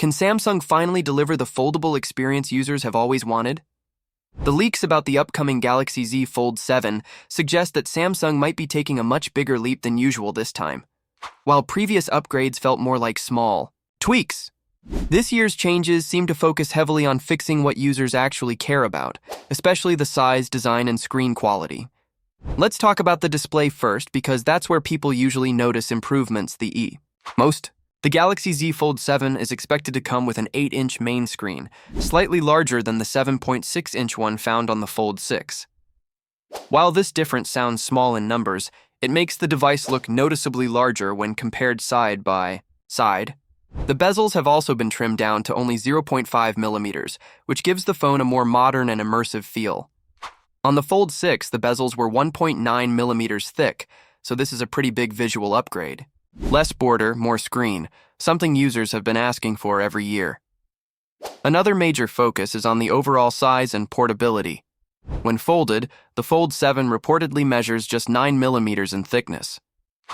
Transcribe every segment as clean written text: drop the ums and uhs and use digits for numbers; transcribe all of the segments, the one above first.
Can Samsung finally deliver the foldable experience users have always wanted? The leaks about the upcoming Galaxy Z Fold 7 suggest that Samsung might be taking a much bigger leap than usual this time. While previous upgrades felt more like small tweaks, this year's changes seem to focus heavily on fixing what users actually care about, especially the size, design, and screen quality. Let's talk about the display first because that's where people usually notice improvements most. The Galaxy Z Fold 7 is expected to come with an 8-inch main screen, slightly larger than the 7.6-inch one found on the Fold 6. While this difference sounds small in numbers, it makes the device look noticeably larger when compared side by side. The bezels have also been trimmed down to only 0.5 millimeters, which gives the phone a more modern and immersive feel. On the Fold 6, the bezels were 1.9 millimeters thick, so this is a pretty big visual upgrade. Less border, more screen, something users have been asking for every year. Another major focus is on the overall size and portability. When folded, the Fold 7 reportedly measures just 9 millimeters in thickness.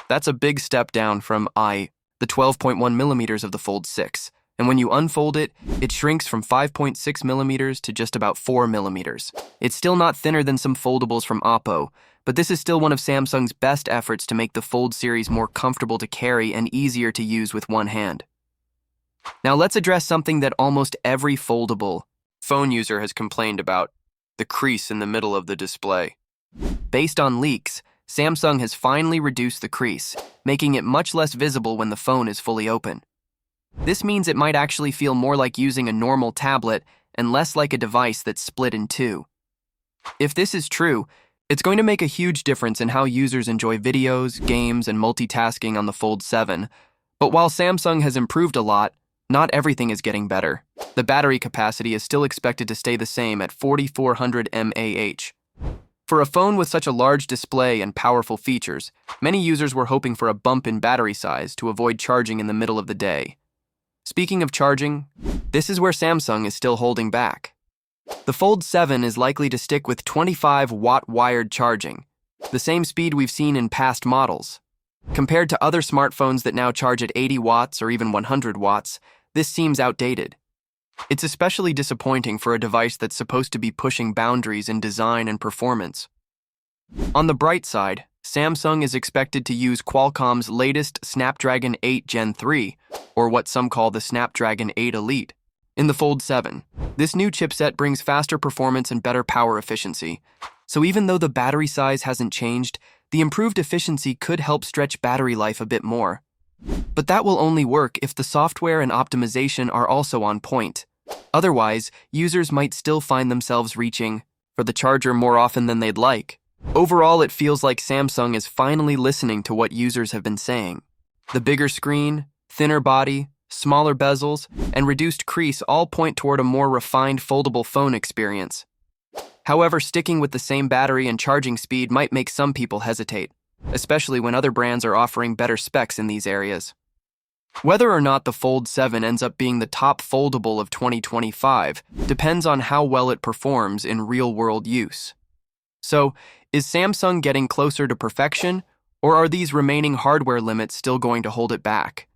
That's a big step down from the 12.1 millimeters of the Fold 6, and when you unfold it, it shrinks from 5.6 millimeters to just about 4 millimeters. It's still not thinner than some foldables from Oppo, but this is still one of Samsung's best efforts to make the Fold series more comfortable to carry and easier to use with one hand. Now let's address something that almost every foldable phone user has complained about: the crease in the middle of the display. Based on leaks, Samsung has finally reduced the crease, making it much less visible when the phone is fully open. This means it might actually feel more like using a normal tablet and less like a device that's split in two. If this is true, it's going to make a huge difference in how users enjoy videos, games, and multitasking on the Fold 7. But while Samsung has improved a lot, not everything is getting better. The battery capacity is still expected to stay the same at 4,400 mAh. For a phone with such a large display and powerful features, many users were hoping for a bump in battery size to avoid charging in the middle of the day. Speaking of charging, this is where Samsung is still holding back. The Fold 7 is likely to stick with 25-watt wired charging, the same speed we've seen in past models. Compared to other smartphones that now charge at 80 watts or even 100 watts, this seems outdated. It's especially disappointing for a device that's supposed to be pushing boundaries in design and performance. On the bright side, Samsung is expected to use Qualcomm's latest Snapdragon 8 Gen 3, or what some call the Snapdragon 8 Elite, in the Fold 7. This new chipset brings faster performance and better power efficiency. So even though the battery size hasn't changed, the improved efficiency could help stretch battery life a bit more. But that will only work if the software and optimization are also on point. Otherwise, users might still find themselves reaching for the charger more often than they'd like. Overall, it feels like Samsung is finally listening to what users have been saying. The bigger screen, thinner body, smaller bezels, and reduced crease all point toward a more refined foldable phone experience. However, sticking with the same battery and charging speed might make some people hesitate, especially when other brands are offering better specs in these areas. Whether or not the Fold 7 ends up being the top foldable of 2025 depends on how well it performs in real-world use. So, is Samsung getting closer to perfection, or are these remaining hardware limits still going to hold it back?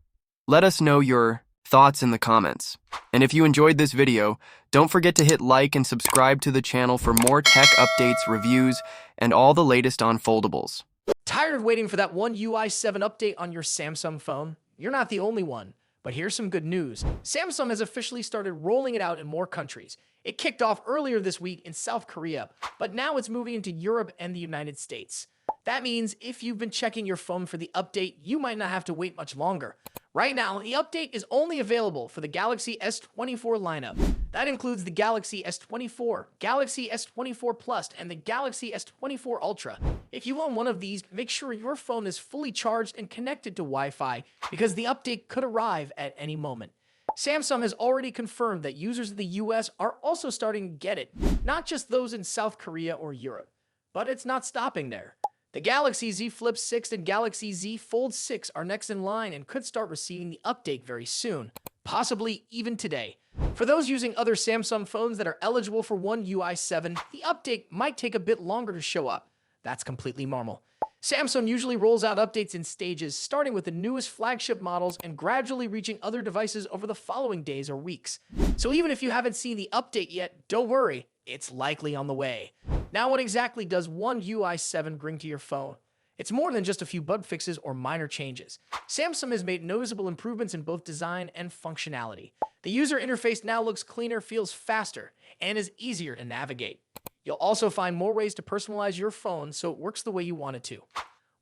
Let us know your thoughts in the comments. And if you enjoyed this video, don't forget to hit like and subscribe to the channel for more tech updates, reviews, and all the latest on foldables. Tired of waiting for that one UI 7 update on your Samsung phone? You're not the only one, but here's some good news. Samsung has officially started rolling it out in more countries. It kicked off earlier this week in South Korea, but now it's moving into Europe and the United States. That means if you've been checking your phone for the update, you might not have to wait much longer. Right now, the update is only available for the Galaxy S24 lineup. That includes the Galaxy S24, Galaxy S24 Plus, and the Galaxy S24 Ultra. If you own one of these, make sure your phone is fully charged and connected to Wi-Fi because the update could arrive at any moment. Samsung has already confirmed that users in the US are also starting to get it, not just those in South Korea or Europe. But it's not stopping there. The Galaxy Z Flip 6 and Galaxy Z Fold 6 are next in line and could start receiving the update very soon, possibly even today. For those using other Samsung phones that are eligible for One UI 7, the update might take a bit longer to show up. That's completely normal. Samsung usually rolls out updates in stages, starting with the newest flagship models and gradually reaching other devices over the following days or weeks. So even if you haven't seen the update yet, don't worry, it's likely on the way. Now, what exactly does One UI 7 bring to your phone? It's more than just a few bug fixes or minor changes. Samsung has made noticeable improvements in both design and functionality. The user interface now looks cleaner, feels faster, and is easier to navigate. You'll also find more ways to personalize your phone so it works the way you want it to.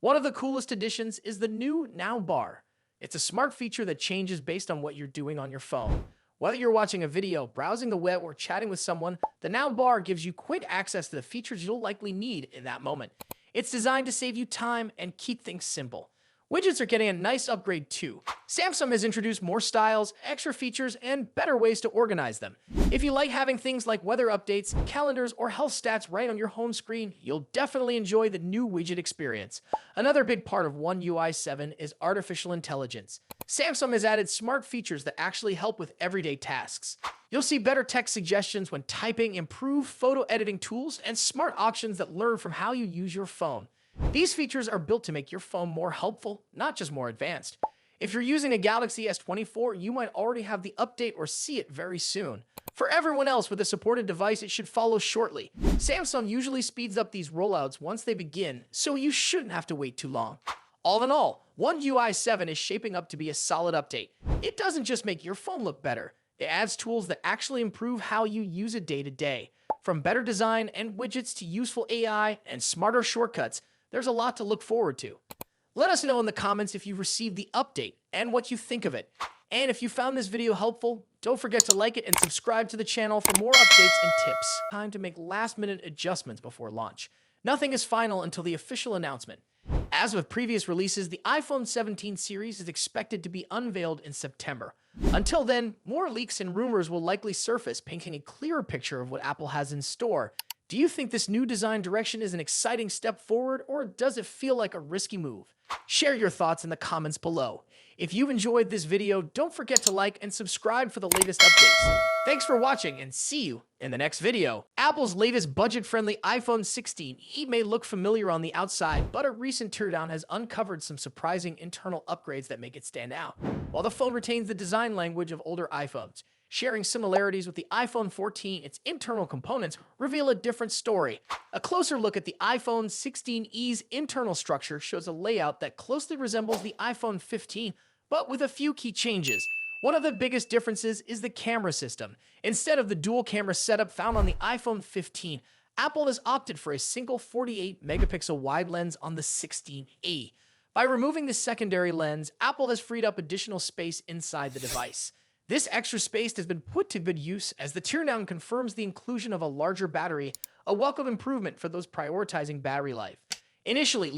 One of the coolest additions is the new Now bar. It's a smart feature that changes based on what you're doing on your phone. Whether you're watching a video, browsing the web, or chatting with someone, the Now bar gives you quick access to the features you'll likely need in that moment. It's designed to save you time and keep things simple. Widgets are getting a nice upgrade too. Samsung has introduced more styles, extra features, and better ways to organize them. If you like having things like weather updates, calendars, or health stats right on your home screen, you'll definitely enjoy the new widget experience. Another big part of One UI 7 is artificial intelligence. Samsung has added smart features that actually help with everyday tasks. You'll see better text suggestions when typing, improved photo editing tools, and smart options that learn from how you use your phone. These features are built to make your phone more helpful, not just more advanced. If you're using a Galaxy S24, you might already have the update or see it very soon. For everyone else with a supported device, it should follow shortly. Samsung usually speeds up these rollouts once they begin, so you shouldn't have to wait too long. All in all, One UI 7 is shaping up to be a solid update. It doesn't just make your phone look better, it adds tools that actually improve how you use it day to day. From better design and widgets to useful AI and smarter shortcuts, there's a lot to look forward to. Let us know in the comments if you've received the update and what you think of it. And if you found this video helpful, don't forget to like it and subscribe to the channel for more updates and tips. Time to make last-minute adjustments before launch. Nothing is final until the official announcement. As with previous releases, the iPhone 17 series is expected to be unveiled in September. Until then, more leaks and rumors will likely surface, painting a clearer picture of what Apple has in store. Do you think this new design direction is an exciting step forward, or does it feel like a risky move? Share your thoughts in the comments below. If you've enjoyed this video, don't forget to like and subscribe for the latest updates. Thanks for watching and see you in the next video. Apple's latest budget-friendly iPhone 16e may look familiar on the outside, but a recent teardown has uncovered some surprising internal upgrades that make it stand out. While the phone retains the design language of older iPhones, sharing similarities with the iPhone 14, its internal components reveal a different story. A closer look at the iPhone 16e's internal structure shows a layout that closely resembles the iPhone 15, but with a few key changes. One of the biggest differences is the camera system. Instead of the dual camera setup found on the iPhone 15, Apple has opted for a single 48-megapixel wide lens on the 16e. By removing the secondary lens, Apple has freed up additional space inside the device. This extra space has been put to good use as the teardown confirms the inclusion of a larger battery, a welcome improvement for those prioritizing battery life. Initially,